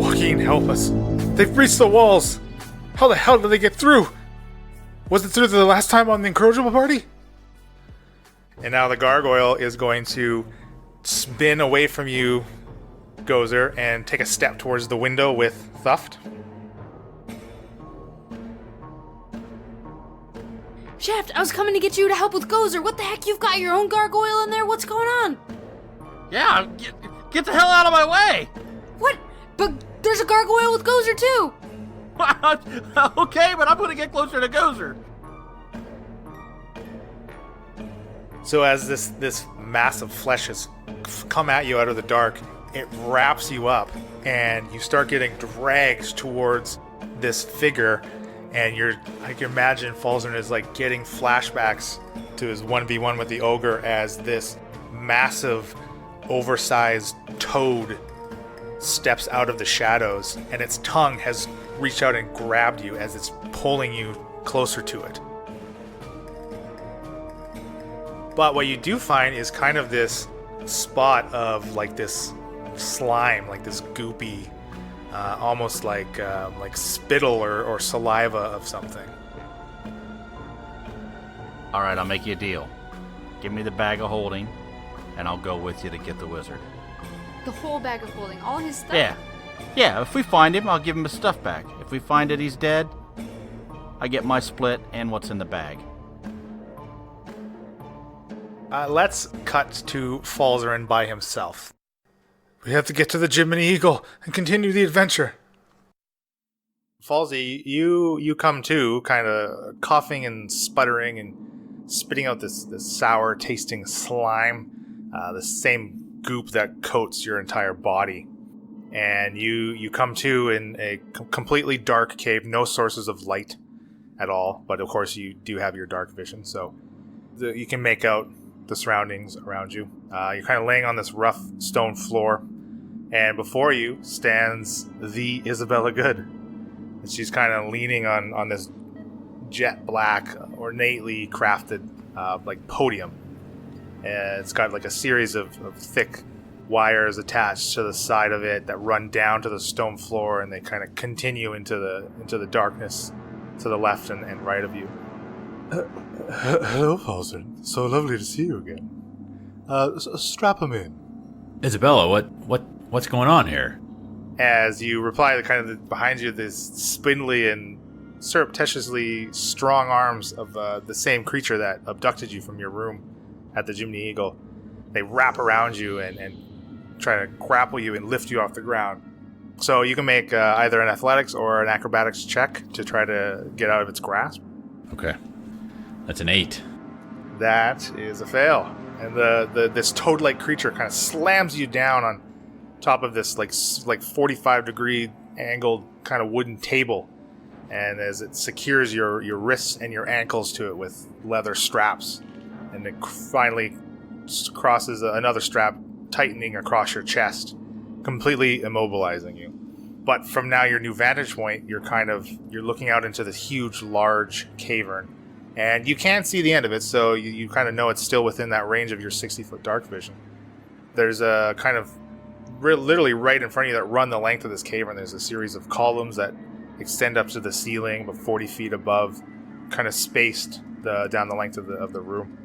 Joaquin, help us. They've breached the walls. How the hell did they get through? Was it through the last time on the Incorrigible party? And now the gargoyle is going to spin away from you, Gozer, and take a step towards the window with Thuft. Shaft, I was coming to get you to help with Gozer. What the heck? You've got your own gargoyle in there? What's going on? Yeah, get the hell out of my way! What? But there's a gargoyle with Gozer too! Okay, but I'm gonna get closer to Gozer. So as this mass of flesh has come at you out of the dark, it wraps you up, and you start getting dragged towards this figure, and I can imagine Falzern is like getting flashbacks to his 1v1 with the ogre as this massive, oversized toad steps out of the shadows, and its tongue has reached out and grabbed you as it's pulling you closer to it. But what you do find is kind of this spot of like this slime, like this goopy, almost like spittle or saliva of something. All right, I'll make you a deal. Give me the bag of holding, and I'll go with you to get the wizard. The whole bag of holding, all his stuff? Yeah, if we find him, I'll give him his stuff back. If we find that he's dead, I get my split and what's in the bag. Let's cut to Falzarin by himself. We have to get to the Jiminy Eagle and continue the adventure. Falsey, you come to, kind of coughing and sputtering and spitting out this sour-tasting slime, the same goop that coats your entire body. And you come to in a completely dark cave, no sources of light at all, but of course you do have your dark vision, so you can make out the surroundings around you. You're kind of laying on this rough stone floor, and before you stands the Isabella Good. And she's kind of leaning on this jet black, ornately crafted like podium. And it's got like a series of thick wires attached to the side of it that run down to the stone floor, and they kind of continue into the darkness to the left and right of you. Hello, Falzern. So lovely to see you again. Strap him in. Isabella, what's going on here? As you reply, behind you, this spindly and surreptitiously strong arms of the same creature that abducted you from your room at the Jiminy Eagle. They wrap around you and try to grapple you and lift you off the ground. So you can make either an athletics or an acrobatics check to try to get out of its grasp. Okay. That's an 8. That is a fail. And this toad-like creature kind of slams you down on top of this like 45-degree angled kind of wooden table. And as it secures your wrists and your ankles to it with leather straps. And it finally crosses another strap, tightening across your chest, completely immobilizing you. But from now, your new vantage point, you're looking out into this huge, large cavern. And you can't see the end of it, so you kind of know it's still within that range of your 60-foot dark vision. There's a kind of literally right in front of you that run the length of this cavern. There's a series of columns that extend up to the ceiling, but 40 feet above, kind of spaced down the length of the room.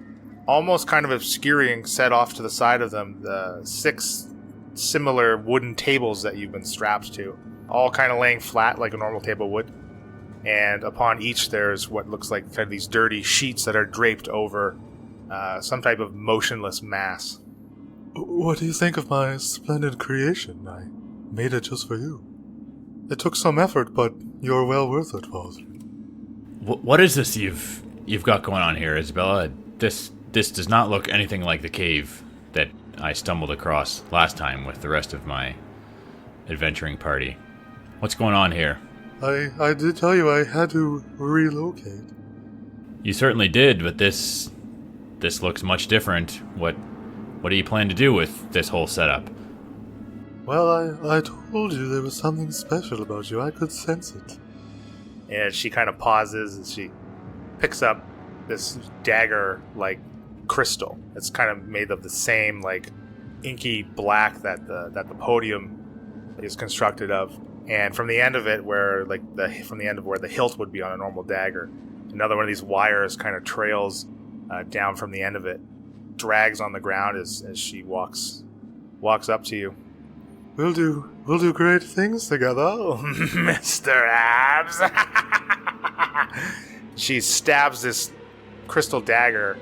Almost kind of obscuring, set off to the side of them, the 6 similar wooden tables that you've been strapped to, all kind of laying flat like a normal table would. And upon each, there's what looks like kind of these dirty sheets that are draped over some type of motionless mass. What do you think of my splendid creation? I made it just for you. It took some effort, but you're well worth it, Falzern. What is this you've got going on here, Isabella? This does not look anything like the cave that I stumbled across last time with the rest of my adventuring party. What's going on here? I did tell you I had to relocate. You certainly did, but this looks much different. What do you plan to do with this whole setup? Well, I told you there was something special about you. I could sense it. And she kind of pauses as she picks up this dagger-like crystal. It's kind of made of the same like inky black that the podium is constructed of. And from the end of it, where from the end of where the hilt would be on a normal dagger, another one of these wires kind of trails down from the end of it, drags on the ground as she walks up to you. We'll do great things together, Mr. Abs. She stabs this crystal dagger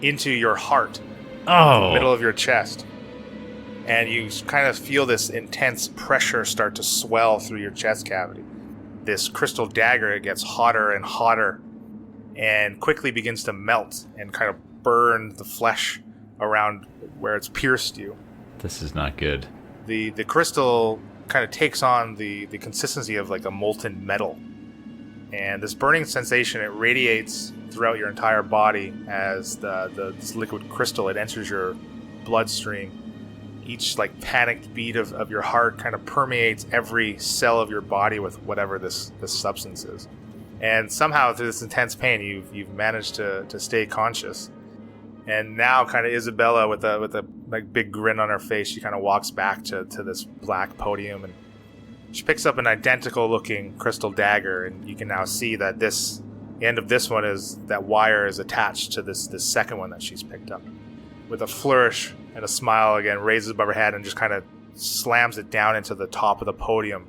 into your heart, Oh. the middle of your chest. And you kind of feel this intense pressure start to swell through your chest cavity. This crystal dagger, it gets hotter and hotter and quickly begins to melt and kind of burn the flesh around where it's pierced you. This is not good. The crystal kind of takes on the consistency of like a molten metal. And this burning sensation, it radiates throughout your entire body as this liquid crystal, it enters your bloodstream. Each like panicked beat of your heart kind of permeates every cell of your body with whatever this substance is. And somehow through this intense pain, you've managed to stay conscious. And now kind of Isabella with a like big grin on her face, she kind of walks back to this black podium, and she picks up an identical looking crystal dagger, and you can now see that the end of this one is that wire is attached to this second one that she's picked up. With a flourish and a smile again, raises above her head and just kind of slams it down into the top of the podium,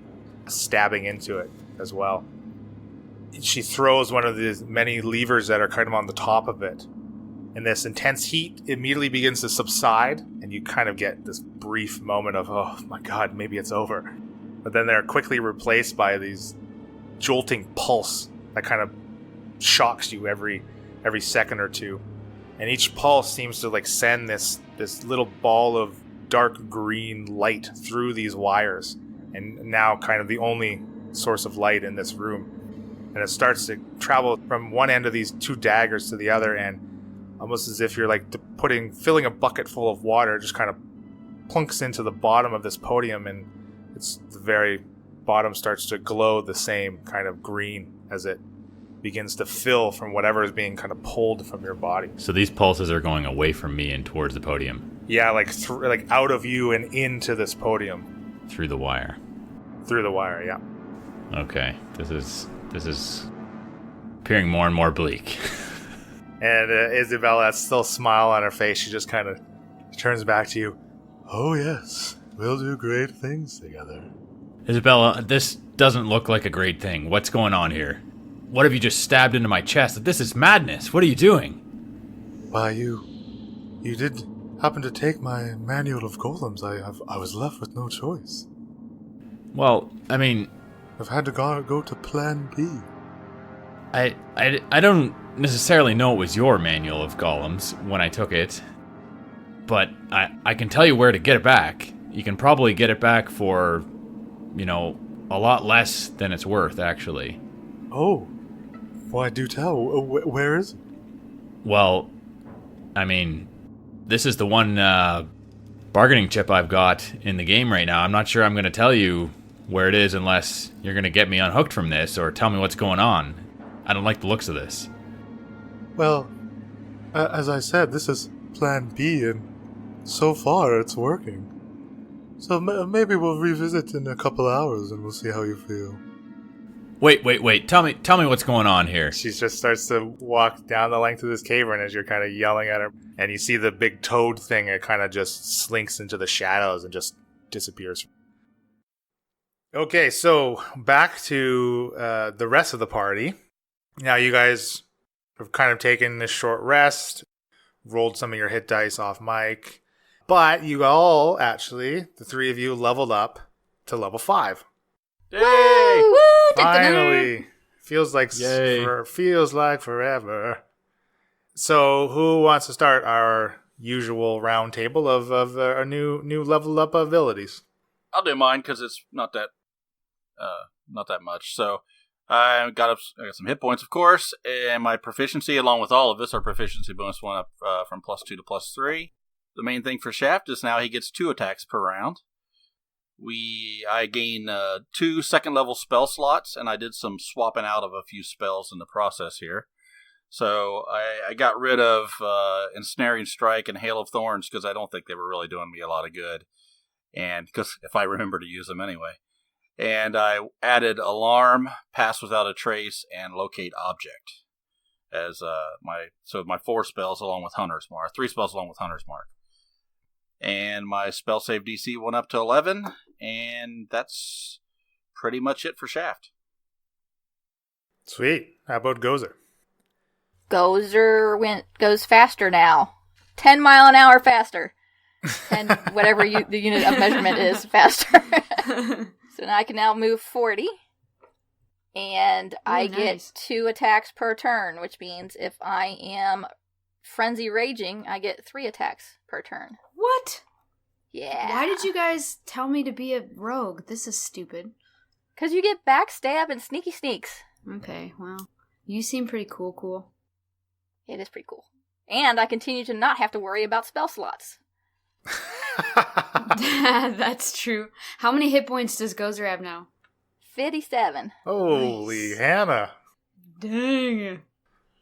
stabbing into it as well. She throws one of the many levers that are kind of on the top of it. And this intense heat immediately begins to subside, and you kind of get this brief moment of, oh my god, maybe it's over. But then they're quickly replaced by these jolting pulse that kind of shocks you every second or two. And each pulse seems to like send this little ball of dark green light through these wires, and now kind of the only source of light in this room. And it starts to travel from one end of these two daggers to the other, and almost as if you're like filling a bucket full of water, just kind of plunks into the bottom of this podium, and the very bottom starts to glow the same kind of green as it begins to fill from whatever is being kind of pulled from your body. So these pulses are going away from me and towards the podium. Yeah, like out of you and into this podium. Through the wire. Through the wire, yeah. Okay, this is appearing more and more bleak. And Isabella, that still smile on her face, she just kind of turns back to you. Oh yes, we'll do great things together. Isabella, this doesn't look like a great thing. What's going on here? What have you just stabbed into my chest? This is madness. What are you doing? Why, you did happen to take my manual of golems. I was left with no choice. Well, I mean, I've had to go to Plan B. I don't necessarily know it was your manual of golems when I took it, but I can tell you where to get it back. You can probably get it back for, a lot less than it's worth, actually. Oh, why do tell. Where is it? Well, I mean, this is the one bargaining chip I've got in the game right now. I'm not sure I'm going to tell you where it is unless you're going to get me unhooked from this or tell me what's going on. I don't like the looks of this. Well, as I said, this is Plan B, and so far it's working. So maybe we'll revisit in a couple hours and we'll see how you feel. Wait. Tell me what's going on here. She just starts to walk down the length of this cavern as you're kind of yelling at her. And you see the big toad thing, it kind of just slinks into the shadows and just disappears. Okay, so back to the rest of the party. Now you guys have kind of taken this short rest, rolled some of your hit dice off mic, but you all actually, the three of you, leveled up to level 5. Yay! Woo! Finally! Feels like Yay. feels like forever. So who wants to start our usual round table of our new leveled up abilities? I'll do mine because it's not that much. So I got some hit points, of course, and my proficiency, along with all of this, our proficiency bonus went up from +2 to +3. The main thing for Shaft is now he gets 2 attacks per round. I gain 2 second-level spell slots, and I did some swapping out of a few spells in the process here. So I got rid of Ensnaring Strike and Hail of Thorns because I don't think they were really doing me a lot of good, and because if I remember to use them anyway. And I added alarm, pass without a trace, and locate object as my 4 spells along with Hunter's Mark, 3 spells along with Hunter's Mark. And my spell save DC went up to 11, and that's pretty much it for Shaft. Sweet. How about Gozer? Gozer goes faster now. 10 mile an hour faster. And whatever the unit of measurement is faster. So now I can now move 40. And I get 2 attacks per turn, which means if I am frenzy raging, I get 3 attacks per turn. What? Yeah. Why did you guys tell me to be a rogue? This is stupid. Because you get backstab and sneaky sneaks. Okay, well, you seem pretty cool. It is pretty cool. And I continue to not have to worry about spell slots. That's true. How many hit points does Gozer have now? 57. Holy Nice. Hannah. Dang.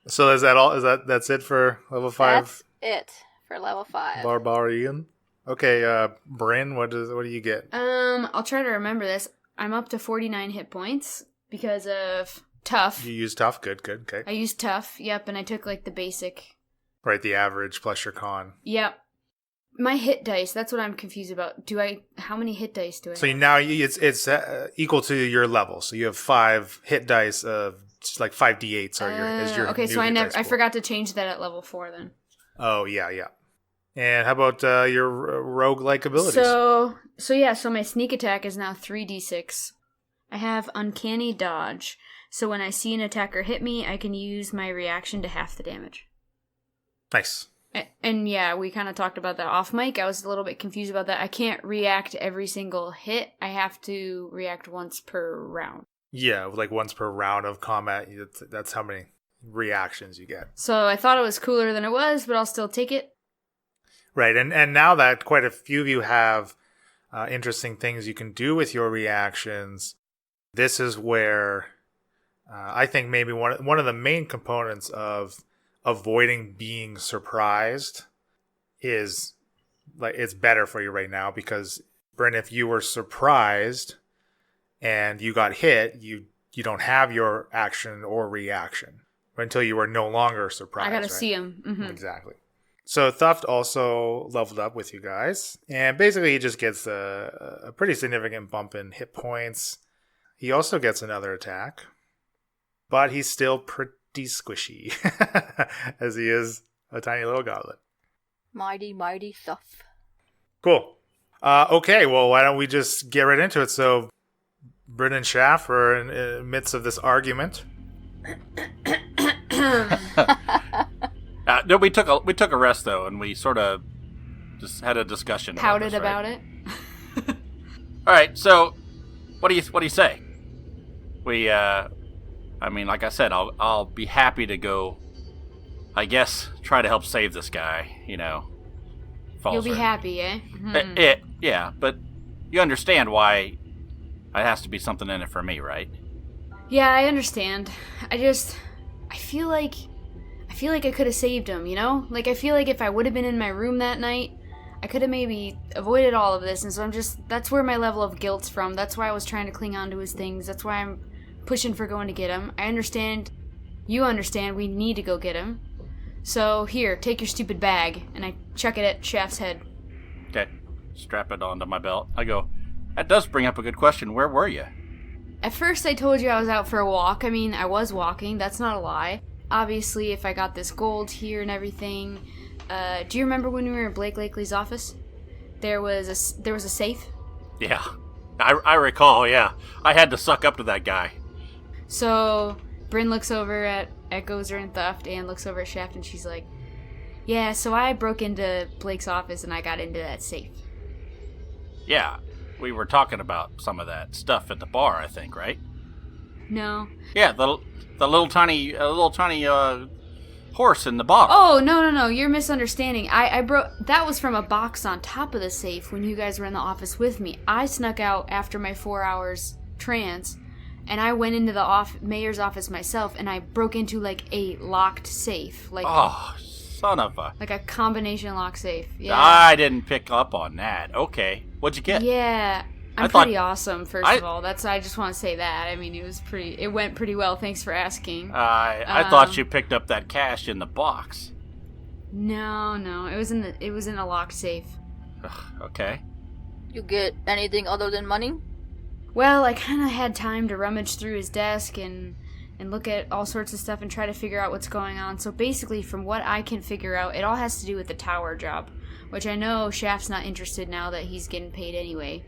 So is that all? That's it for level 5? That's it for level 5. Barbarian. Okay, Bryn, what do you get? I'll try to remember this. I'm up to 49 hit points because of tough. You use tough. Good. Okay. I used tough, yep, and I took like the basic. Right, the average plus your con. Yep. My hit dice, that's what I'm confused about. How many hit dice do I So have? now it's equal to your level. So you have 5 hit dice of like 5d8s are your okay, new so hit dice I pool. forgot to change that at level 4 then. Oh yeah. And how about your rogue-like abilities? So my sneak attack is now 3d6. I have uncanny dodge. So when I see an attacker hit me, I can use my reaction to half the damage. Nice. And yeah, we kind of talked about that off mic. I was a little bit confused about that. I can't react every single hit. I have to react once per round. Yeah, like once per round of combat. That's how many reactions you get. So I thought it was cooler than it was, but I'll still take it. Right, and now that quite a few of you have interesting things you can do with your reactions, this is where I think maybe one of the main components of avoiding being surprised is like it's better for you right now because Bryn, if you were surprised and you got hit, you don't have your action or reaction until you are no longer surprised. I gotta right? see him. Mm-hmm. Exactly. So Thuft also leveled up with you guys, and basically he just gets a pretty significant bump in hit points. He also gets another attack, but he's still pretty squishy, as he is a tiny little goblin. Mighty Thuff. Cool. Okay, well, why don't we just get right into it? So, Bryn and Shaft are in the midst of this argument. No, we took a rest though, and we sort of just had a discussion. Pouted about, about it. All right, so what do you say? We, I mean, like I said, I'll be happy to go. I guess try to help save this guy. You know, You'll be Falzer. happy, eh? Mm-hmm. Yeah, but you understand why it has to be something in it for me, right? Yeah, I understand. I feel like I could have saved him, you know? Like, I feel like if I would have been in my room that night, I could have maybe avoided all of this, and so that's where my level of guilt's from. That's why I was trying to cling on to his things. That's why I'm pushing for going to get him. I understand. You understand we need to go get him. So, here, take your stupid bag, and I chuck it at Shaft's head. Okay, strap it onto my belt. I go, that does bring up a good question. Where were you? At first I told you I was out for a walk. I mean, I was walking. That's not a lie. Obviously, if I got this gold here and everything... do you remember when we were in Blake Lakely's office? There was a safe? Yeah, I recall, yeah. I had to suck up to that guy. So, Bryn looks over at Gozer and Thuft and looks over at Shaft and she's like, yeah, so I broke into Blake's office and I got into that safe. Yeah, we were talking about some of that stuff at the bar, I think, right? No. Yeah, the little tiny horse in the bottle. Oh, no, you're misunderstanding. I broke... That was from a box on top of the safe when you guys were in the office with me. I snuck out after my 4 hours trance, and I went into the mayor's office myself, and I broke into, like, a locked safe. Like, Oh, son of a... like a combination lock safe. Yeah. I didn't pick up on that. Okay, what'd you get? Yeah. I'm pretty awesome, first of all. I just want to say that. I mean, it went pretty well. Thanks for asking. I thought you picked up that cash in the box. No. It was in a locked safe. Okay. You get anything other than money? Well, I kind of had time to rummage through his desk and look at all sorts of stuff and try to figure out what's going on. So basically, from what I can figure out, it all has to do with the tower job, which I know Shaft's not interested now that he's getting paid anyway.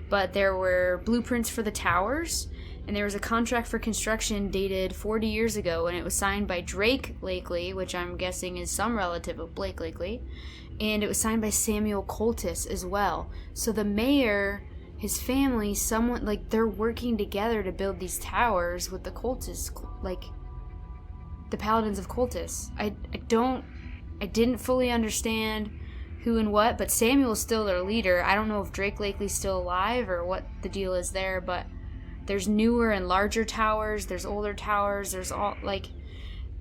But there were blueprints for the towers, and there was a contract for construction dated 40 years ago, and it was signed by Drake Lakely, which I'm guessing is some relative of Blake Lakely, and it was signed by Samuel Coltis as well. So the mayor, his family, someone, like, they're working together to build these towers with the Coltis, like, the Paladins of Coltis. I didn't fully understand who and what, but Samuel's still their leader. I don't know if Drake Lakely's still alive or what the deal is there, but there's newer and larger towers, there's older towers, there's all, like,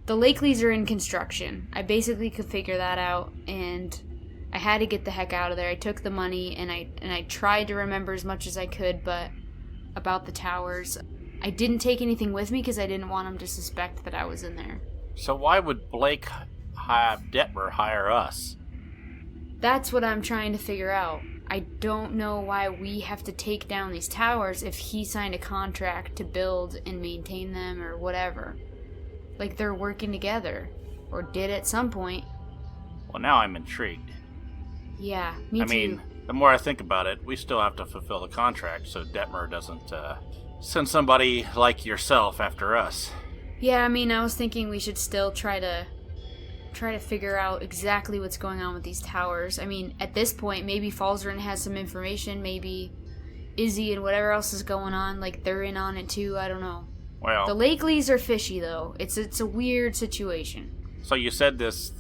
the Lakeleys are in construction. I basically could figure that out, and I had to get the heck out of there. I took the money, and I tried to remember as much as I could, but about the towers, I didn't take anything with me because I didn't want them to suspect that I was in there. So why would Blake have Detmer hire us? That's what I'm trying to figure out. I don't know why we have to take down these towers if he signed a contract to build and maintain them or whatever. Like, they're working together. Or did at some point. Well, now I'm intrigued. Yeah, me too. I mean, the more I think about it, we still have to fulfill the contract so Detmer doesn't send somebody like yourself after us. Yeah, I mean, I was thinking we should still try to figure out exactly what's going on with these towers. I mean, at this point, maybe Falzarin has some information, maybe Izzy and whatever else is going on, like, they're in on it too, I don't know. Well, the Lakeleys are fishy, though. It's a weird situation. So you said this,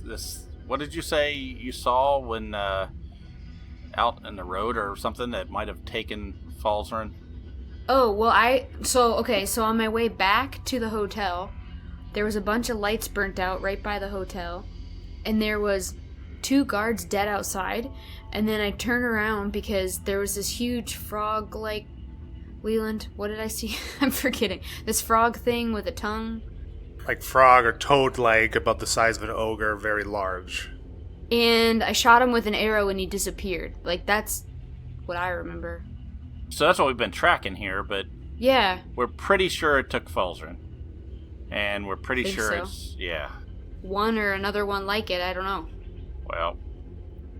what did you say you saw when, out in the road or something that might have taken Falzarin? Oh, well, so on my way back to the hotel, there was a bunch of lights burnt out right by the hotel, and there was 2 guards dead outside, and then I turned around because there was this huge frog-like, Leland, what did I see? I'm forgetting. This frog thing with a tongue. Like frog or toad-like, about the size of an ogre, very large. And I shot him with an arrow and he disappeared. Like, that's what I remember. So that's what we've been tracking here, but yeah, we're pretty sure it took Falzarin. And we're pretty Think sure so. it's, yeah. One or another one like it, I don't know. Well,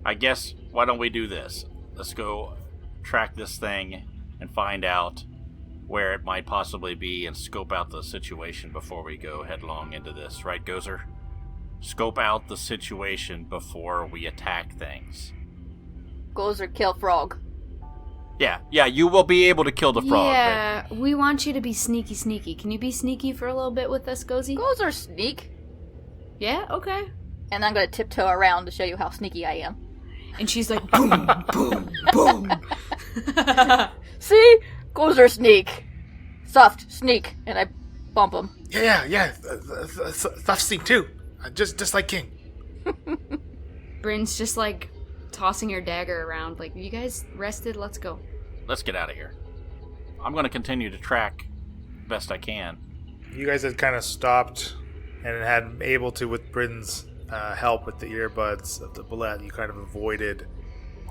I guess, why don't we do this? Let's go track this thing and find out where it might possibly be and scope out the situation before we go headlong into this. Right, Gozer? Scope out the situation before we attack things. Gozer kill frog. Yeah, you will be able to kill the frog. Yeah, we want you to be sneaky. Can you be sneaky for a little bit with us, Gozy? Gozer sneak. Yeah, okay. And I'm gonna tiptoe around to show you how sneaky I am. And she's like, boom, boom, boom. See? Gozer sneak. Soft sneak. And I bump him. Yeah. Tough sneak too. Just like King. Bryn's just like tossing her dagger around, like, you guys rested? Let's go. Let's get out of here. I'm going to continue to track best I can. You guys had kind of stopped and had able to, with Britain's help with the earbuds of the bullet, you kind of avoided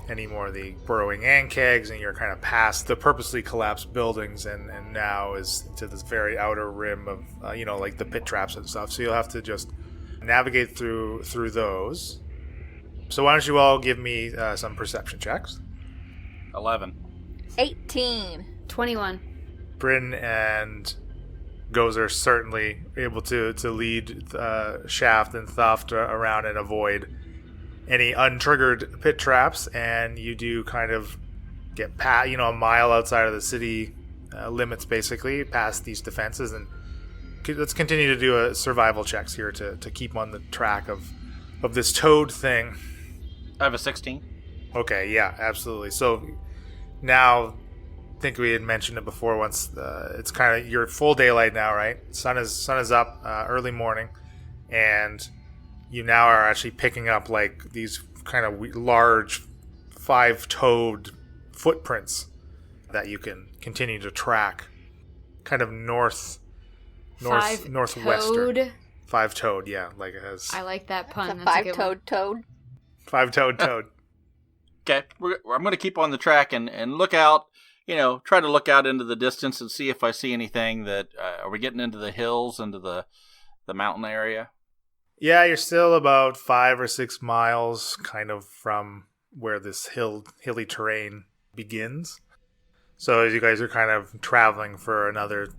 any more of the burrowing ant kegs, and you're kind of past the purposely collapsed buildings, and now is into this very outer rim of, like the pit traps and stuff. So you'll have to just navigate through those. So why don't you all give me some perception checks? 11. 18. 21. Bryn and Gozer are certainly able to lead Shaft and Thuft around and avoid any untriggered pit traps, and you do kind of get a mile outside of the city limits, basically, past these defenses, and let's continue to do a survival checks here to keep on the track of this toad thing. I have a 16. Okay, yeah, absolutely. So now, I think we had mentioned it before. Once it's kind of, you're full daylight now, right? Sun is up, early morning, and you now are actually picking up like these kind of large 5-toed footprints that you can continue to track, kind of northwestern. Five-toed, yeah, like it has. I like that pun. It's a That's a good one. five-toed toad. Five-toed toad. Okay, I'm going to keep on the track and look out, try to look out into the distance and see if I see anything that, are we getting into the hills, into the mountain area? Yeah, you're still about 5 or 6 miles kind of from where this hilly terrain begins. So as you guys are kind of traveling for another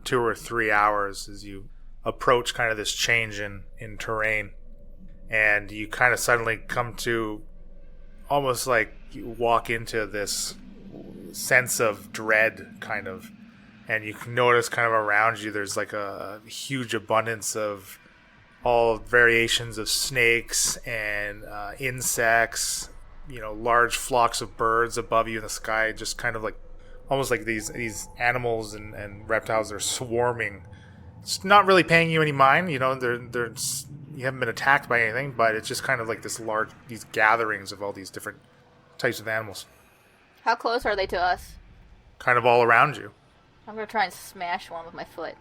2 or 3 hours as you approach kind of this change in terrain, and you kind of suddenly come to almost like you walk into this sense of dread kind of, and you can notice kind of around you there's like a huge abundance of all variations of snakes and insects, large flocks of birds above you in the sky, just kind of like almost like these animals and reptiles are swarming. It's not really paying you any mind, they're you haven't been attacked by anything, but it's just kind of like these gatherings of all these different types of animals. How close are they to us? Kind of all around you. I'm going to try and smash one with my foot.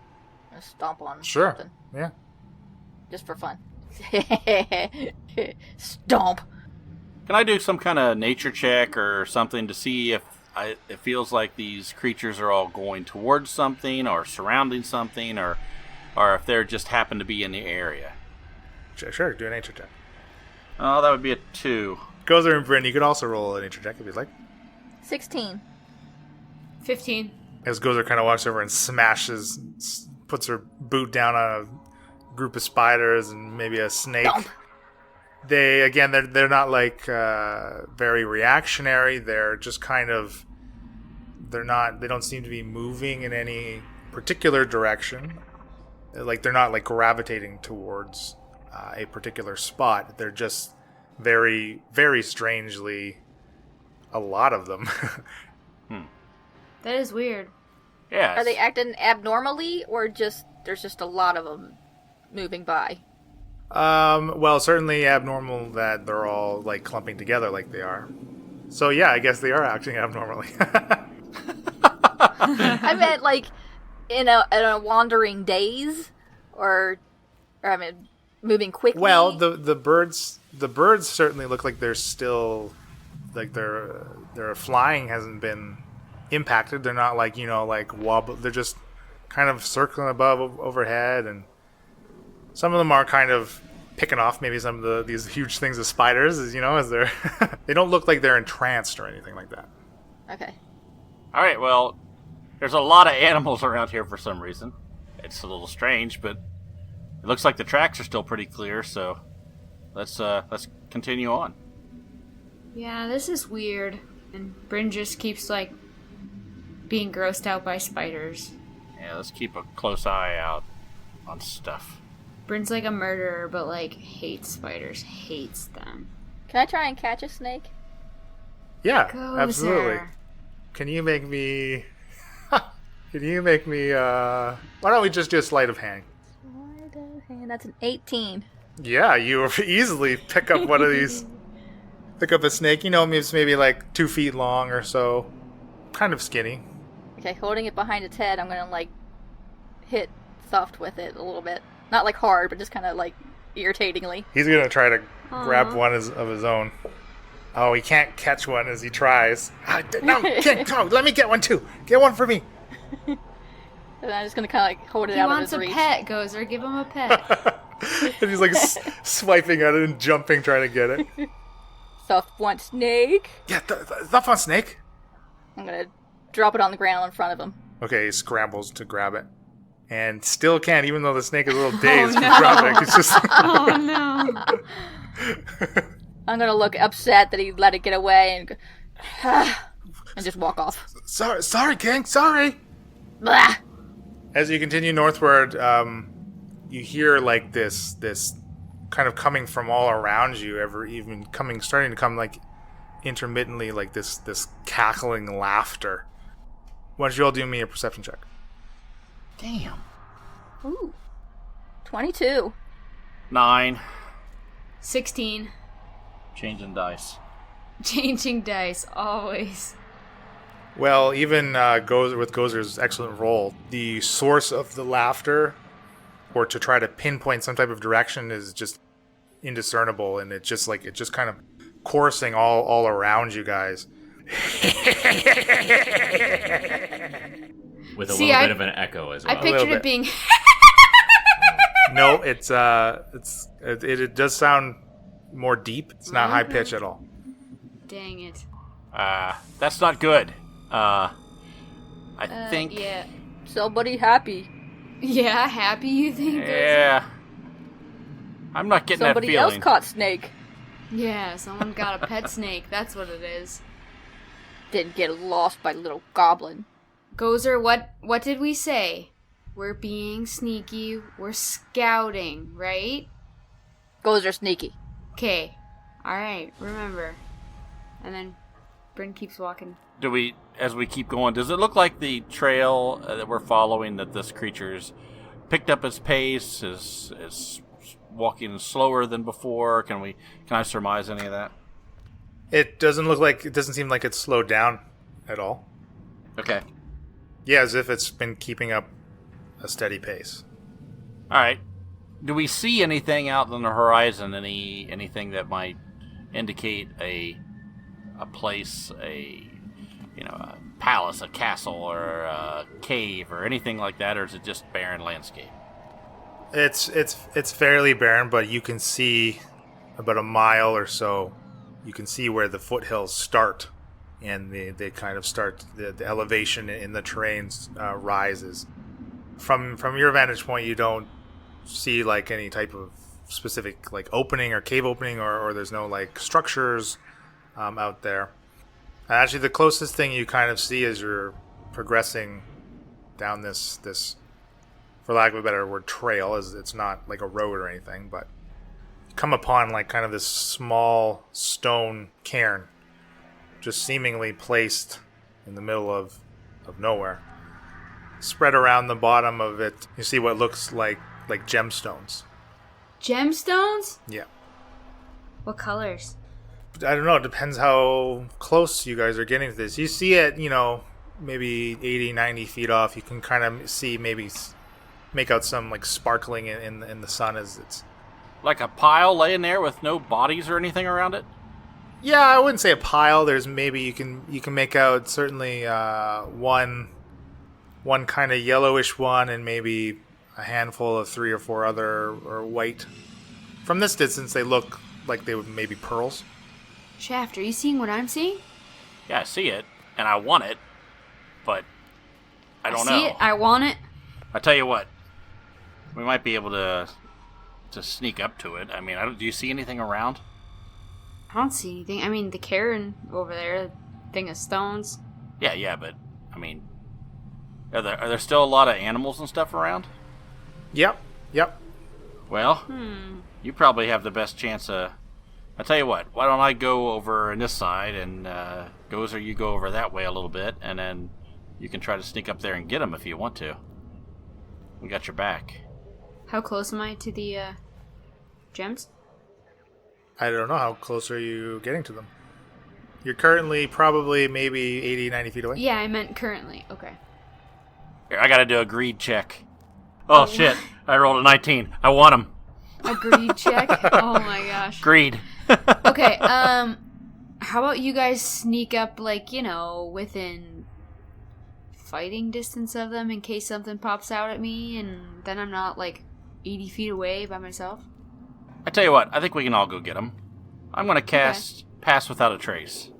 And stomp on Sure. something. Yeah. Just for fun. Stomp. Can I do some kind of nature check or something to see if it feels like these creatures are all going towards something or surrounding something, or if they're just happen to be in the area? Sure, do a nature check. Oh, that would be a 2. Gozer and Bryn, you could also roll a nature check if you'd like. 16. 15. As Gozer kind of walks over and puts her boot down on a group of spiders and maybe a snake. Dump. They're not like very reactionary. They're just kind of, they don't seem to be moving in any particular direction. Like they're not like gravitating towards a particular spot. They're just very, very strangely, a lot of them. That is weird. Yeah. Are they acting abnormally, or there's just a lot of them moving by? Well, certainly abnormal that they're all like clumping together like they are. So yeah, I guess they are acting abnormally. I meant like in a wandering daze, or I mean, moving quickly. Well, the birds certainly look like they're still like their flying hasn't been impacted. They're not like like wobble. They're just kind of circling above overhead, and some of them are kind of picking off maybe some of these huge things of spiders, as they're they don't look like they're entranced or anything like that. Okay. All right, well, there's a lot of animals around here for some reason. It's a little strange, but it looks like the tracks are still pretty clear, so let's continue on. Yeah, this is weird. And Bryn just keeps like being grossed out by spiders. Yeah, let's keep a close eye out on stuff. Bryn's like a murderer, but like hates spiders, hates them. Can I try and catch a snake? Yeah, Gozer. absolutely. Can you make me? Why don't we just do a sleight of hand? Sleight of hand. That's an 18. Yeah, you easily pick up one of these. Pick up a snake. It's maybe like 2 feet long or so. Kind of skinny. Okay, holding it behind its head, I'm gonna like hit soft with it a little bit. Not like hard, but just kind of like irritatingly. He's gonna try to grab one of his own. Oh, he can't catch one as he tries. No, can't. No, let me get one too. Get one for me. And I'm just gonna kind of like hold it He out of wants his a reach. pet, Gozer. Give him a pet. And he's like swiping at it and jumping, trying to get it. Soft want snake. Yeah, the fun snake. I'm gonna drop it on the ground in front of him. Okay, he scrambles to grab it. And still can't, even though the snake is a little dazed from dropping. It's just... Oh no. I'm gonna look upset that he let it get away and go, and just walk off. Sorry, King, sorry. Blah! As you continue northward, you hear like this kind of coming from all around you, starting to come like intermittently, like this cackling laughter. Why don't you all do me a perception check? Damn. Ooh. 22. 9. 16. Changing dice. Changing dice, always. Well, even with Gozer's excellent roll, the source of the laughter, or to try to pinpoint some type of direction, is just indiscernible, and it's just kind of coursing all around you guys. With a little bit of an echo as well. I pictured it being. No, it does sound more deep. It's not high pitch at all. Dang it. That's not good. I think. Yeah. Somebody happy. Yeah, happy you think? Yeah. I'm not getting Somebody that feeling. else caught snake. Yeah, someone got a pet snake. That's what it is. Didn't get lost by little goblin. Gozer, what did we say? We're being sneaky. We're scouting, right? Gozer sneaky. Okay. Alright, remember. And then Bryn keeps walking. As we keep going, does it look like the trail that we're following, that this creature's picked up its pace, is walking slower than before? Can I surmise any of that? It doesn't seem like it's slowed down at all. Okay. Yeah, as if it's been keeping up a steady pace. All right. Do we see anything out on the horizon? Anything that might indicate a place, a palace, a castle, or a cave, or anything like that, or is it just barren landscape? It's fairly barren, but you can see about a mile or so. You can see where the foothills start, and they kind of start the elevation in the terrain rises. From your vantage point, you don't see like any type of specific like opening or cave opening, or there's no like structures out there. Actually, the closest thing you kind of see as you're progressing down this, for lack of a better word, trail, is it's not like a road or anything, but you come upon like kind of this small stone cairn, just seemingly placed in the middle of nowhere. Spread around the bottom of it, you see what looks like gemstones. Gemstones? Yeah. What colors? I don't know. It depends how close you guys are getting to this. You see it, maybe 80, 90 feet off. You can kind of see, maybe make out some like sparkling in the sun as it's... Like a pile laying there with no bodies or anything around it? Yeah, I wouldn't say a pile. There's maybe you can make out certainly one kind of yellowish one, and maybe a handful of 3 or 4 other or white. From this distance, they look like they would maybe pearls. Shaft, are you seeing what I'm seeing? Yeah, I see it, and I want it, but I don't know. I see it, I want it. I tell you what, we might be able to sneak up to it. I mean, do you see anything around? I don't see anything. I mean, the cairn over there, thing of stones. Yeah, but I mean, are there still a lot of animals and stuff around? Yep. Well, you probably have the best chance of... I tell you what, why don't I go over on this side, and Gozer, you go over that way a little bit, and then you can try to sneak up there and get them if you want to. We got your back. How close am I to the gems? I don't know. How close are you getting to them? You're currently probably maybe 80, 90 feet away. Yeah, I meant currently. Okay. Here, I gotta do a greed check. Oh, shit. I rolled a 19. I want them. A greed check? Oh my gosh. Greed. Okay, how about you guys sneak up, like, within fighting distance of them in case something pops out at me, and then I'm not, like, 80 feet away by myself? I tell you what, I think we can all go get them. I'm gonna cast Pass Without a Trace.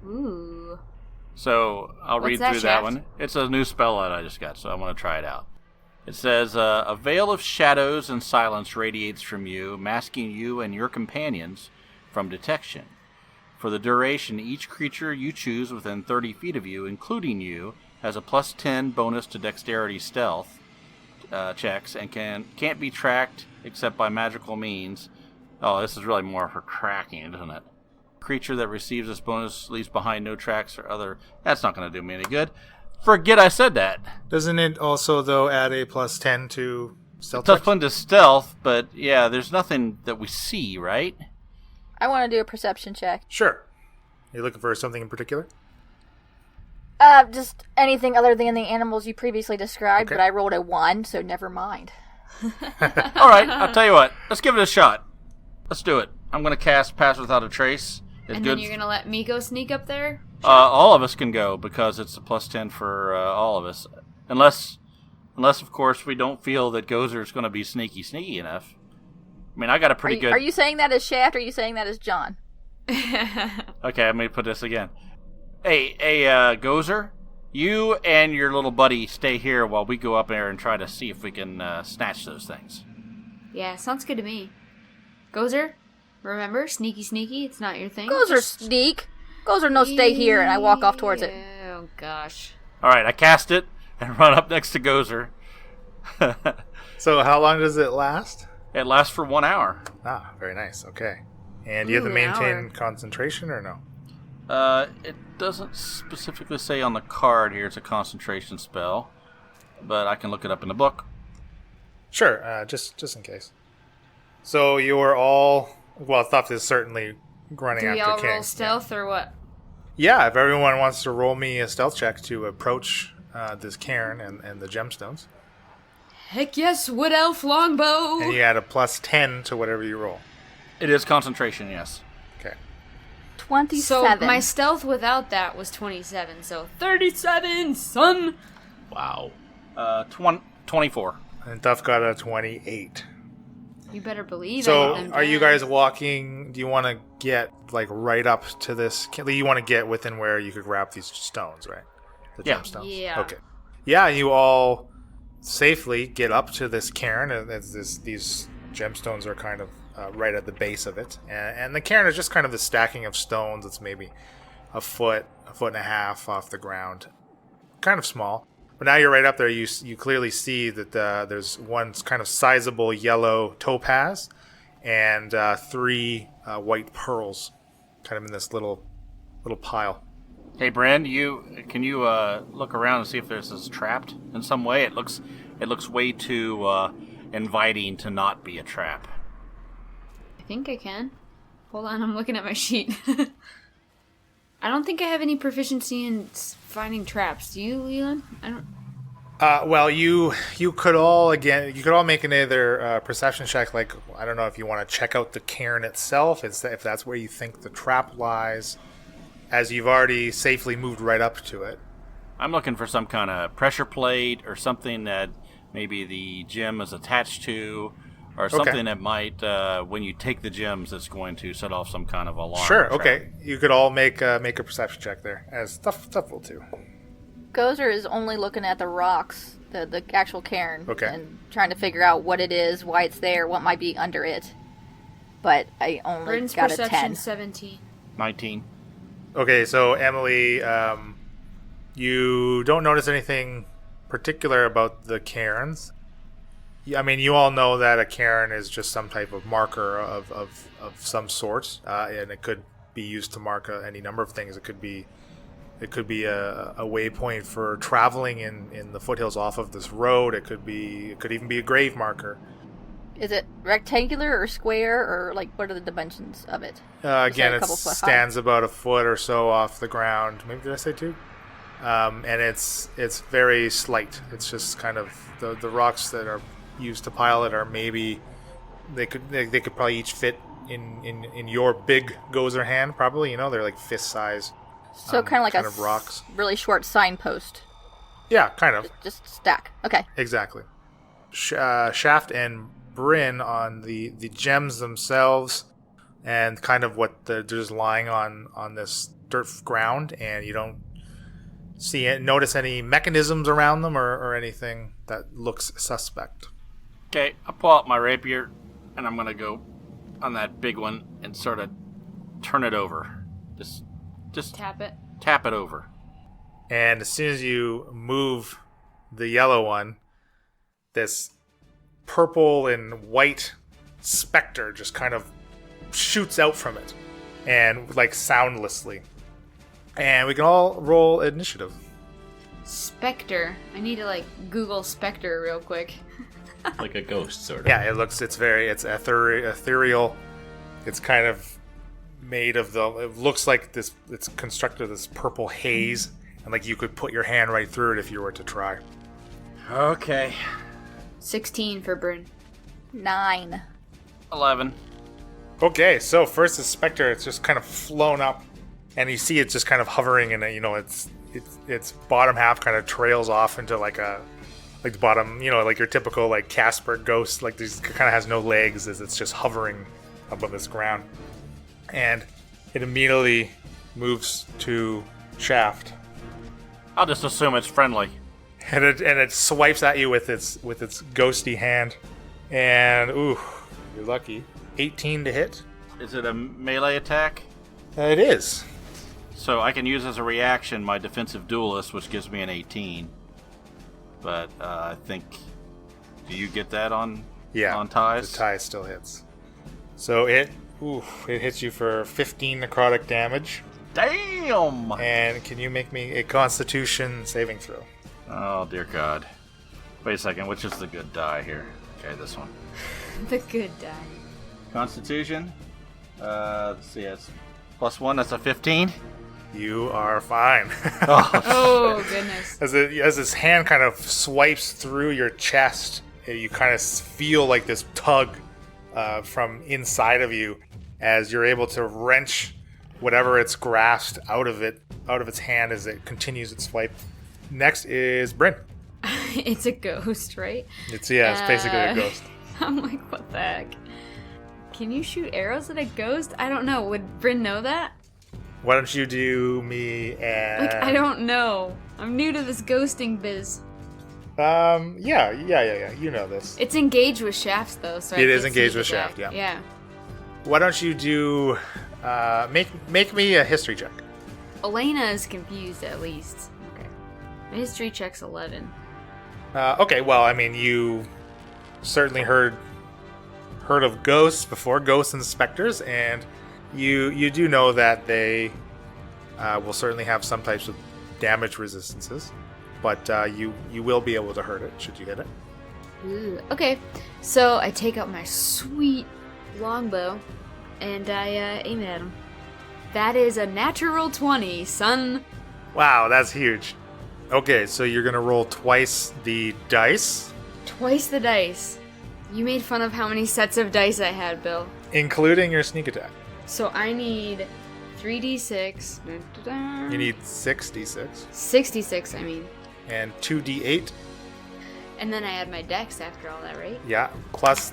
Ooh. So, I'll What's read that, through that Shaft? one. It's a new spell that I just got, so I'm gonna try it out. It says, a veil of shadows and silence radiates from you, masking you and your companions from detection. For the duration, each creature you choose within 30 feet of you, including you, has a plus 10 bonus to dexterity stealth checks and can't be tracked except by magical means. Oh, this is really more for tracking, isn't it? Creature that receives this bonus leaves behind no tracks or other... That's not going to do me any good. Forget I said that. Doesn't it also, though, add a plus 10 to stealth? Plus 10 to stealth, but yeah, there's nothing that we see, right? I want to do a perception check. Sure. You're looking for something in particular? Just anything other than the animals you previously described, Okay. but I rolled a 1, so never mind. All right, I'll tell you what. Let's give it a shot. Let's do it. I'm going to cast Pass Without a Trace. It's And good. then you're gonna let me go sneak up there? All of us can go because it's a +10 for all of us. Unless, of course, we don't feel that Gozer is going to be sneaky enough. I mean, I got a pretty good... Are you saying that as Shaft, or are you saying that as John? Okay, let me put this again. Hey, Gozer, you and your little buddy stay here while we go up there and try to see if we can snatch those things. Yeah, sounds good to me. Gozer, remember, sneaky, it's not your thing. Gozer sneak. Gozer no stay here, and I walk off towards it. Oh, gosh. All right, I cast it and run up next to Gozer. So how long does it last? It lasts for 1 hour. Ah, very nice. Okay. And you have to Ooh, maintain hour. concentration or no? It doesn't specifically say on the card here it's a concentration spell, but I can look it up in the book. Sure, just in case. So you are all... Well, Thuff is certainly running Do we after all King. roll stealth or what? Yeah, if everyone wants to roll me a stealth check to approach this cairn and the gemstones. Heck yes, wood elf longbow! And you add a +10 to whatever you roll. It is concentration, yes. Okay. 27. So my stealth without that was 27, so 37, son! Wow. 24. And Duff got a 28. You better believe I So hit them are you down. guys walking... Do you want to get, like, right up to this... You want to get within where you could grab these stones, right? The Yeah. gemstones? Yeah. Okay. Yeah, you all safely get up to this cairn. And these gemstones are kind of right at the base of it. And the cairn is just kind of the stacking of stones. It's maybe a foot and a half off the ground. Kind of small. But now you're right up there. You clearly see that there's one kind of sizable yellow topaz and 3 white pearls kind of in this little pile. Hey, Brand, can you look around and see if this is trapped in some way? It looks way too inviting to not be a trap. I think I can. Hold on, I'm looking at my sheet. I don't think I have any proficiency in finding traps. Do you, Leland? I don't... Well, you could all make an either perception check. Like, I don't know if you want to check out the cairn itself, if that's where you think the trap lies, as you've already safely moved right up to it. I'm looking for some kind of pressure plate or something that maybe the gem is attached to, or something that might, when you take the gems, it's going to set off some kind of alarm. Sure. trap. Okay. You could all make a perception check there, as stuff will too. Gozer is only looking at the rocks, the actual cairn, Okay. and trying to figure out what it is, why it's there, what might be under it. But I only Bryn's got a perception 10. 17. 19. Okay, so Emily, you don't notice anything particular about the cairns. I mean, you all know that a cairn is just some type of marker of some sort, and it could be used to mark any number of things. It could be a waypoint for traveling in the foothills off of this road. It could even be a grave marker. Is it rectangular or square, or like what are the dimensions of it? Again, a it couple foot high? stands about a foot or so off the ground. Maybe did I say 2? And it's very slight. It's just kind of the rocks that are used to pile it are maybe they could probably each fit in your big Gozer hand. Probably, they're like fist size. So kind of like kind of rocks. Really short signpost. Yeah, kind of. Just stack. Okay. Exactly. Shaft and Bryn on the gems themselves, and kind of what they're just lying on this dirt ground, and you don't notice any mechanisms around them or anything that looks suspect. Okay, I pull out my rapier, and I'm going to go on that big one and sort of turn it over. Just Tap it. tap it over. And as soon as you move the yellow one, this purple and white specter just kind of shoots out from it, and like soundlessly. And we can all roll initiative. Spectre. I need to Google Spectre real quick. Like a ghost, sort of. Yeah, it's ethereal. It's kind of made of it looks like this, it's constructed of this purple haze, And like you could put your hand right through it if you were to try. Okay. 16 for Bryn. 9. 11. Okay, so first the specter, it's just kind of flown up, and you see it's just kind of hovering, and its bottom half kind of trails off into like the bottom, like your typical like Casper ghost, like this kind of has no legs as it's just hovering above this ground, and it immediately moves to Shaft, I'll just assume it's friendly. and it swipes at you with its ghosty hand, and ooh, you're lucky. 18 to hit. Is it a melee attack? It is. So I can use as a reaction my defensive duelist, which gives me an 18. But I think, do you get that on ties? The tie still hits. So it hits you for 15 necrotic damage. Damn! And can you make me a Constitution saving throw? Oh dear God! Wait a second. Which is the good die here? Okay, this one. The good die. Constitution. Let's see. It's +1. That's a 15. You are fine. Oh, goodness. As his hand kind of swipes through your chest, you kind of feel like this tug from inside of you as you're able to wrench whatever it's grasped out of its hand as it continues its swipe. Next is Bryn. It's a ghost, right? It's basically a ghost. I'm like, what the heck? Can you shoot arrows at a ghost? I don't know. Would Bryn know that? Why don't you do me Like, I don't know. I'm new to this ghosting biz. Yeah. You know this. It's engaged with shafts, though. So It is engaged with shaft, yeah. Yeah. Why don't you do make me a history check? Elena is confused, at least. Okay. My history check's 11. Okay, well, I mean, you certainly heard of ghosts before, ghosts and specters, and you do know that they will certainly have some types of damage resistances, but you will be able to hurt it should you hit it. Ooh, okay. So I take out my sweet longbow and I aim at him. That is a natural 20, son. Wow, that's huge. Okay, so you're gonna roll twice the dice, Twice the dice. You made fun of how many sets of dice I had, Bill. including your sneak attack. So I need 3d6. You need 6d6 66, I mean. and 2d8. And then I add my dex after all that, right? Yeah, plus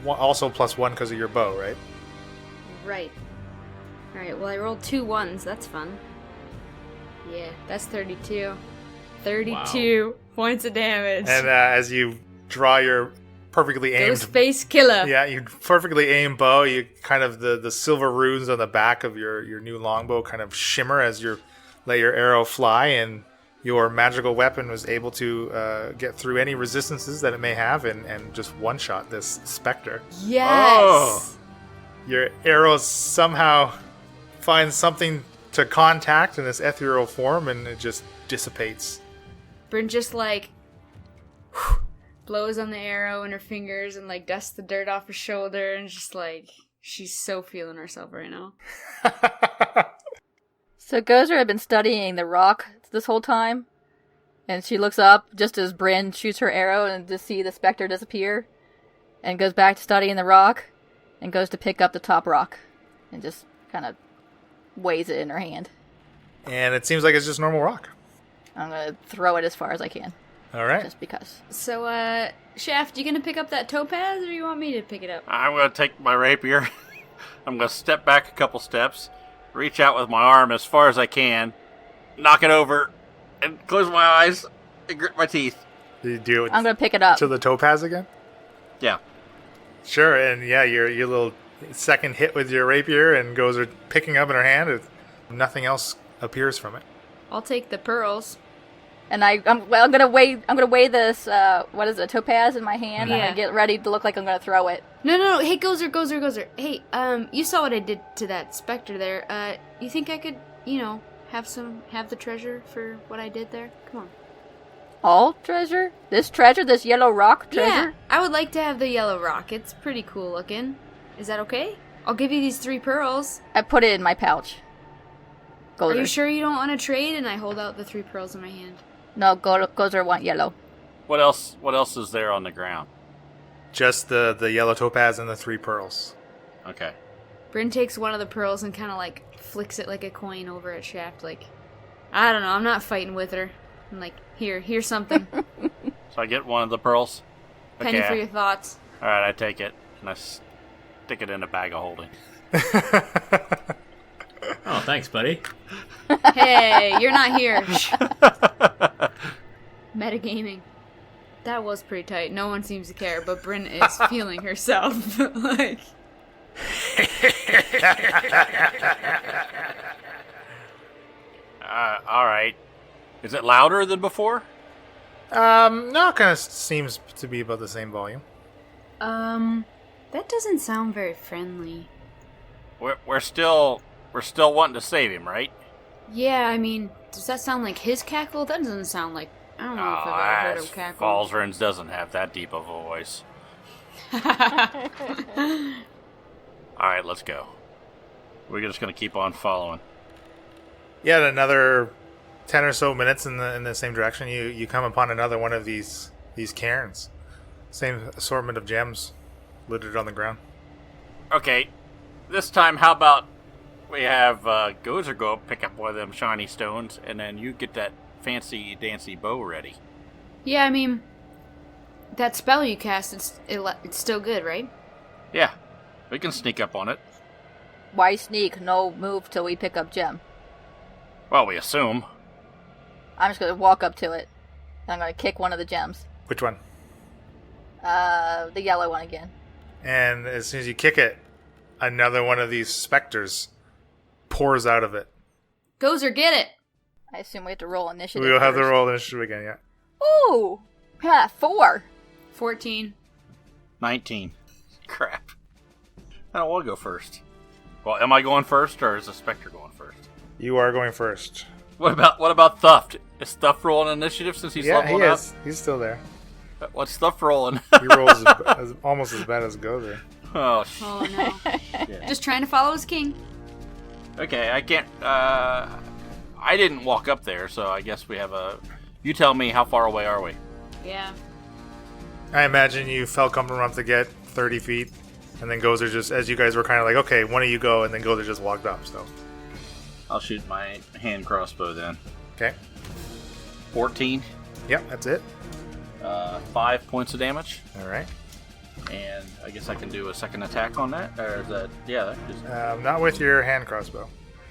also +1 because of your bow, right? Right. Alright, well I rolled 2 ones. That's fun. Yeah, that's 32. 32 points of damage. And as you draw your perfectly aimed Ghostface killer. Yeah, you perfectly aimed bow. You kind of the silver runes on the back of your new longbow kind of shimmer as you let your arrow fly, and your magical weapon was able to get through any resistances that it may have, and just one shot this specter. Yes. Oh. Your arrow somehow finds something to contact in this ethereal form, and it just dissipates. Bryn just like blows on the arrow in her fingers and like dusts the dirt off her shoulder, and just like she's so feeling herself right now. So Gozer had been studying the rock this whole time, and she looks up just as Bryn shoots her arrow and to see the specter disappear, and goes back to studying the rock, and goes to pick up the top rock, and just kind of weighs it in her hand. And it seems like it's just normal rock. I'm gonna throw it as far as I can, All right. just because. So, Shaft, you gonna pick up that topaz, or you want me to pick it up? I'm going to take my rapier. I'm going to step back a couple steps, reach out with my arm as far as I can, knock it over, and close my eyes and grit my teeth. You do it I'm gonna pick it up. to the topaz again? Yeah. Sure, and yeah, your little second hit with your rapier and goes picking up in her hand. Nothing else appears from it. I'll take the pearls. And I'm gonna weigh this what is it, topaz in my hand. I'm Yeah. gonna get ready to look like I'm gonna throw it. No. Hey, Gozer. Hey, you saw what I did to that specter there. You think I could, have the treasure for what I did there? Come on. All treasure? This yellow rock treasure? Yeah, I would like to have the yellow rock. It's pretty cool looking. Is that okay? I'll give you these 3 pearls. I put it in my pouch. Are Gozer. you sure you don't want to trade? And I hold out the 3 pearls in my hand. No, Gozer want yellow. What else? What else is there on the ground? Just the yellow topaz and the 3 pearls. Okay. Bryn takes one of the pearls and kind of like flicks it like a coin over at Shaft. Like, I don't know. I'm not fighting with her. I'm like, here's something. So I get one of the pearls. Penny for your thoughts. All right, I take it and I stick it in a bag of holding. Oh, thanks, buddy. Hey, you're not here. Metagaming. That was pretty tight. No one seems to care, but Bryn is feeling herself. Like, All right. Is it louder than before? No, it kind of seems to be about the same volume. that doesn't sound very friendly. We're still wanting to save him, right? Yeah, I mean, does that sound like his cackle? That doesn't sound like. I don't know if I've ever heard of cackle. Falzrans doesn't have that deep a voice. All right, let's go. We're just gonna keep on following. Yeah, in another 10 or so minutes in the same direction, you come upon another one of these cairns. Same assortment of gems littered on the ground. Okay, this time how about we have Gozer go pick up one of them shiny stones, and then you get that fancy dancy bow ready. Yeah, I mean, that spell you cast, it's still good, right? Yeah, we can sneak up on it. Why sneak? No move till we pick up gem. Well, we assume. I'm just gonna walk up to it. And I'm gonna kick one of the gems. Which one? The yellow one again. And as soon as you kick it, another one of these specters pours out of it. Gozer, get it! I assume we have to roll initiative. We will have to first. roll initiative again, yeah. Ooh! Yeah, 4. 14. 19. Crap. I don't want to go first. Well, am I going first, or is the Spectre going first? You are going first. What about Thuft? Is Thuft rolling initiative since he's Yeah, leveled he up? is. He's still there. What's Thuft rolling? He rolls almost as bad as Gozer. Oh, Oh no. shit. Just trying to follow his king. Okay, I can't. I didn't walk up there, so I guess we have a. You tell me, how far away are we? Yeah. I imagine you felt comfortable enough to get 30 feet, and then Gozer just, as you guys were kind of like, okay, one of you go, and then Gozer just walked up, so. I'll shoot my hand crossbow then. Okay. 14. Yep, that's it. 5 points of damage. All right. And I guess I can do a second attack on that? Or is that... Yeah, that is... Not with your hand crossbow.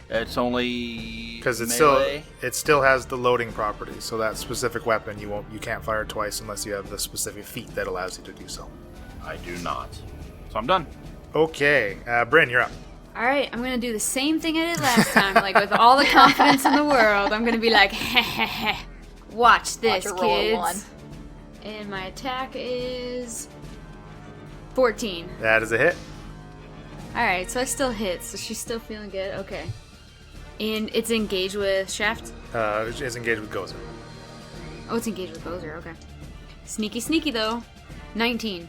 It's only... Because melee? it still has the loading property, so that specific weapon you can't fire twice unless you have the specific feat that allows you to do so. I do not. So I'm done. Okay, Bryn, you're up. Alright, I'm gonna do the same thing I did last time, like with all the confidence in the world. I'm gonna be like, heh. Watch this, Watch her roll a kids. 1. And my attack is 14. That is a hit. Alright, so I still hit, so she's still feeling good. Okay. And it's engaged with Shaft? It's engaged with Gozer. Oh, it's engaged with Gozer, okay. Sneaky though. 19.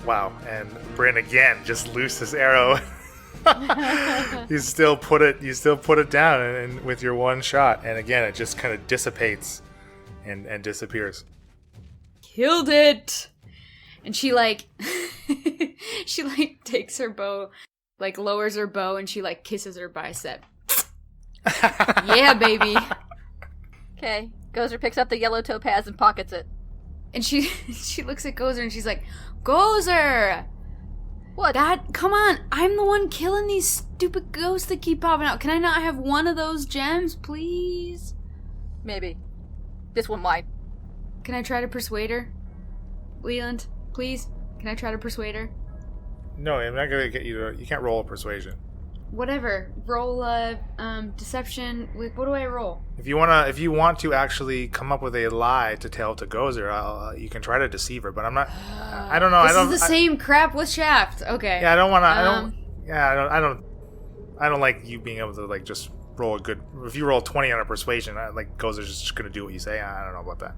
Wow, and Bryn again just loosed his arrow. You still put it down and with your one shot, and again it just kind of dissipates and disappears. Killed it! And she she takes her bow, lowers her bow, and she kisses her bicep. Yeah, baby. Okay. Gozer picks up the yellow topaz and pockets it. And she looks at Gozer and she's like, Gozer! What? Come on, I'm the one killing these stupid ghosts that keep popping out. Can I not have one of those gems, please? Maybe. This one might. Can I try to persuade her? Leland, please? Can I try to persuade her? No, I'm not gonna get you to. You can't roll a persuasion. Whatever. Roll deception. What do I roll? If you want to actually come up with a lie to tell to Gozer, you can try to deceive her. But I'm not. I don't know. This is the same crap with Shaft. Okay. Yeah, I don't want to. I don't like you being able to just roll a good. If you roll 20 on a persuasion, Gozer's just gonna do what you say. I don't know about that.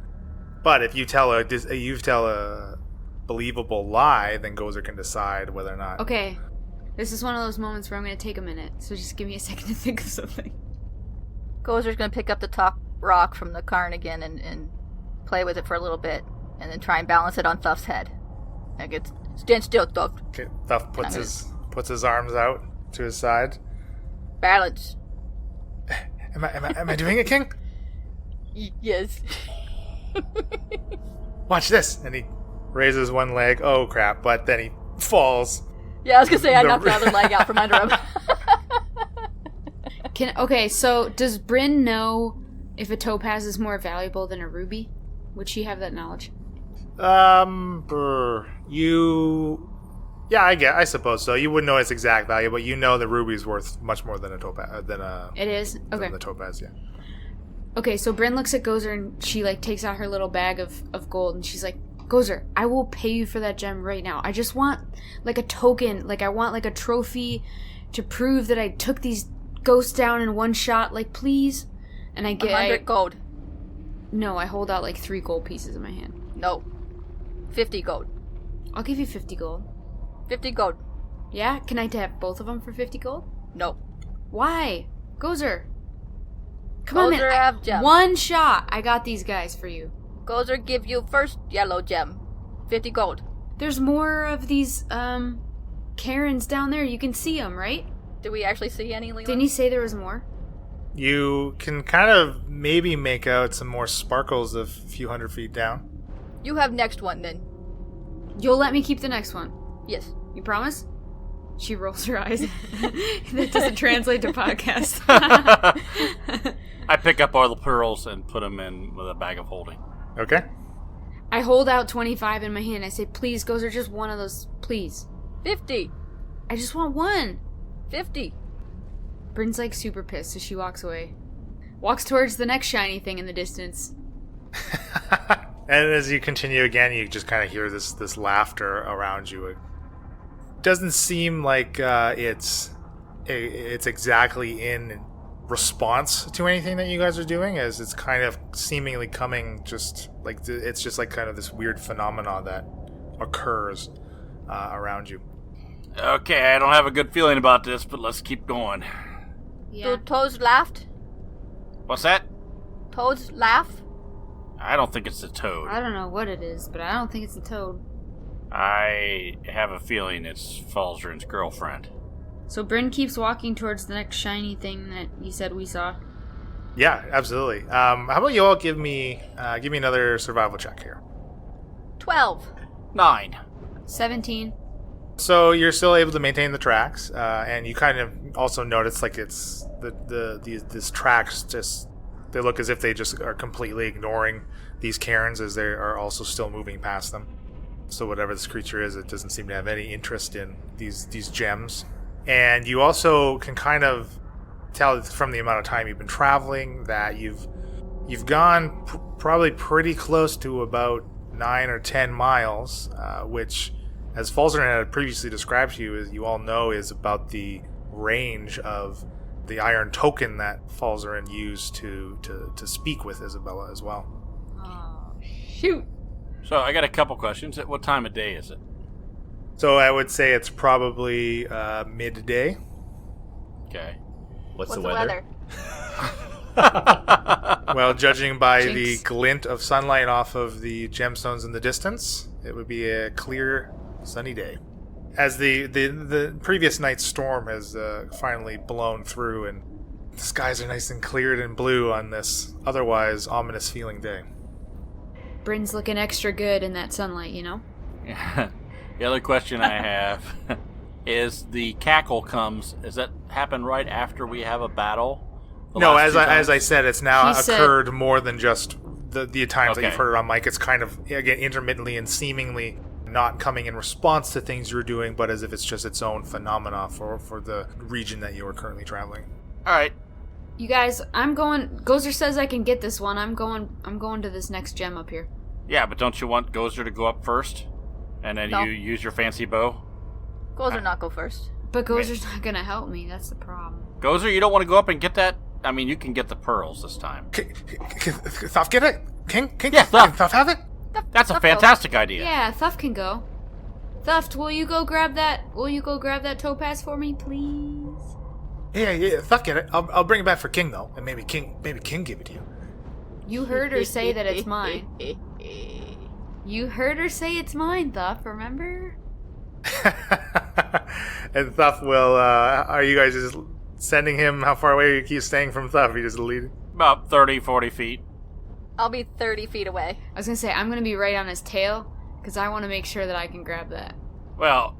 But if you tell a believable lie, then Gozer can decide whether or not. Okay. This is one of those moments where I'm going to take a minute, so just give me a second to think of something. Gozer's gonna pick up the top rock from the cairn again and play with it for a little bit, and then try and balance it on Thuff's head. Like, stand still, Thuff. Okay, Thuff puts his arms out to his side. Balance. Am I doing it, King? Yes. Watch this. And he raises one leg. Oh, crap. But then he falls. Yeah, I was gonna say I knocked the other leg out from under him. Okay, so does Bryn know if a topaz is more valuable than a ruby? Would she have that knowledge? Yeah, I suppose so. You wouldn't know its exact value, but you know the ruby's worth much more than a topaz. It is? Okay. Than the topaz, yeah. Okay, so Bryn looks at Gozer and she, like, takes out her little bag of gold and she's like, Gozer, I will pay you for that gem right now. I just want, like, a token. Like, I want, like, a trophy to prove that I took these ghosts down in one shot. Like, please. And I get... 100 gold. No, I hold out, like, 3 gold pieces in my hand. No. 50 gold. I'll give you 50 gold. 50 gold. Yeah? Can I have both of them for 50 gold? No. Why? Gozer. Come on, Gozer man. have gem. One shot. I got these guys for you. Gozer give you first yellow gem. 50 gold. There's more of these, Karens down there. You can see them, right? Did we actually see any, Leland? Didn't he say there was more? You can kind of maybe make out some more sparkles a few hundred feet down. You have next one, then. You'll let me keep the next one. Yes. You promise? She rolls her eyes. That doesn't translate to podcast. I pick up all the pearls and put them in with a bag of holding. Okay. I hold out 25 in my hand. I say, please, Gozer, just one of those, please. 50. I just want one. 50. Bryn's like super pissed, so she walks away. Walks towards the next shiny thing in the distance. And as you continue again, you just kind of hear this laughter around you. It doesn't seem like it's exactly in response to anything that you guys are doing, as it's kind of seemingly coming just like it's just like kind of this weird phenomena that occurs around you. Okay, I don't have a good feeling about this, but let's keep going. Yeah. Do toads laughed? What's that? Toads laugh? I don't think it's a toad. I don't know what it is, but I don't think it's a toad. I have a feeling it's Falzarin's girlfriend. So Bryn keeps walking towards the next shiny thing that you said we saw. Yeah, absolutely. How about you all give me another survival check here? 12. 9. 17. So you're still able to maintain the tracks, and you kind of also notice like it's these tracks just they look as if they just are completely ignoring these cairns as they are also still moving past them. So whatever this creature is, it doesn't seem to have any interest in these gems. And you also can kind of tell from the amount of time you've been traveling that you've gone probably pretty close to about 9 or 10 miles, which, as Falzarin had previously described to you, as you all know, is about the range of the iron token that Falzarin used to speak with Isabella as well. Oh, shoot. So I got a couple questions. What time of day is it? So I would say it's probably midday. Okay. What's What's the weather? Well, judging by Jinx. the glint of sunlight off of the gemstones in the distance, it would be a clear, sunny day. As the previous night's storm has finally blown through, and the skies are nice and cleared and blue on this otherwise ominous feeling day. Bryn's looking extra good in that sunlight, you know? The other question I have is the cackle does that happen right after we have a battle? No, as I said, it's now He said- occurred more than just the times that Okay. you've heard it on mic. It's kind of, again, intermittently and seemingly not coming in response to things you're doing, but as if it's just its own phenomena for the region that you are currently traveling. All right. You guys, I'm going... Gozer says I can get this one. I'm going to this next gem up here. Yeah, but don't you want Gozer to go up first? And then No. you use your fancy bow? Gozer not go first. But Gozer's not going to help me. That's the problem. Gozer, you don't want to go up and get that? I mean, you can get the pearls this time. Can Thuff get it? King? Yeah, Can Thuff. Thuff have it? That's a fantastic idea. Yeah, Thuff can go. Thuff, will you go grab that topaz for me, please? Yeah, fuck it. I'll bring it back for King though, and maybe King give it to you. You heard her say that it's mine. You heard her say it's mine, Thuff, remember? And Thuff will, are you guys just sending him, how far away you keep staying from Thuff? You just lead? About 30, 40 feet. I'll be 30 feet away. I was gonna say, I'm gonna be right on his tail, because I want to make sure that I can grab that. Well,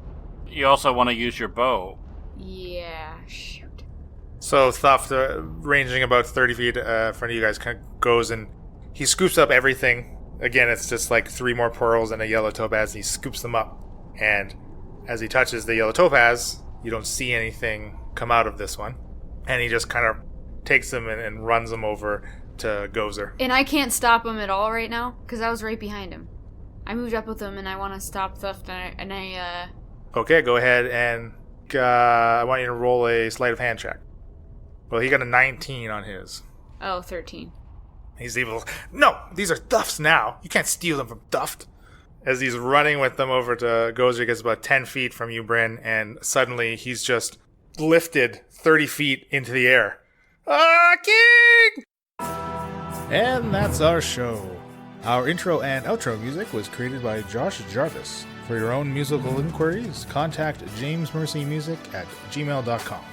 you also want to use your bow. Yeah, shoot. So Thuff, ranging about 30 feet in front of you guys, kind of goes and he scoops up everything. Again, it's just like 3 more pearls and a yellow topaz, and he scoops them up. And as he touches the yellow topaz, you don't see anything come out of this one. And he just kind of takes them and runs them over to Gozer. And I can't stop him at all right now, because I was right behind him. I moved up with him, and I want to stop Thuff, and I Okay, go ahead and I want you to roll a sleight of hand check. Well, he got a 19 on his. Oh, 13. He's evil. No, these are Thuff's now. You can't steal them from Thuff. As he's running with them over to Gozer, he gets about 10 feet from you, Bryn, and suddenly he's just lifted 30 feet into the air. Ah, King! And that's our show. Our intro and outro music was created by Josh Jarvis. For your own musical inquiries, contact jamesmercymusic@gmail.com.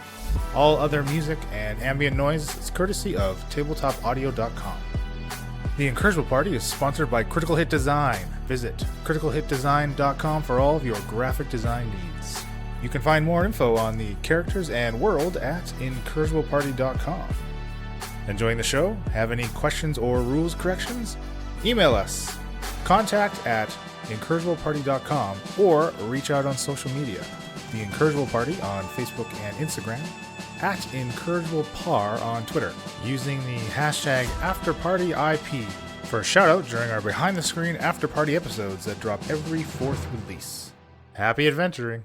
All other music and ambient noise is courtesy of tabletopaudio.com. The Incorrigible Party is sponsored by Critical Hit Design. Visit criticalhitdesign.com for all of your graphic design needs. You can find more info on the characters and world at incorrigibleparty.com. Enjoying the show? Have any questions or rules corrections? Email us. contact@incorrigibleparty.com or reach out on social media. The Incorrigible Party on Facebook and Instagram, @IncorrigiblePar on Twitter, using the hashtag AfterPartyIP for a shout out during our behind the screen after party episodes that drop every 4th release. Happy adventuring!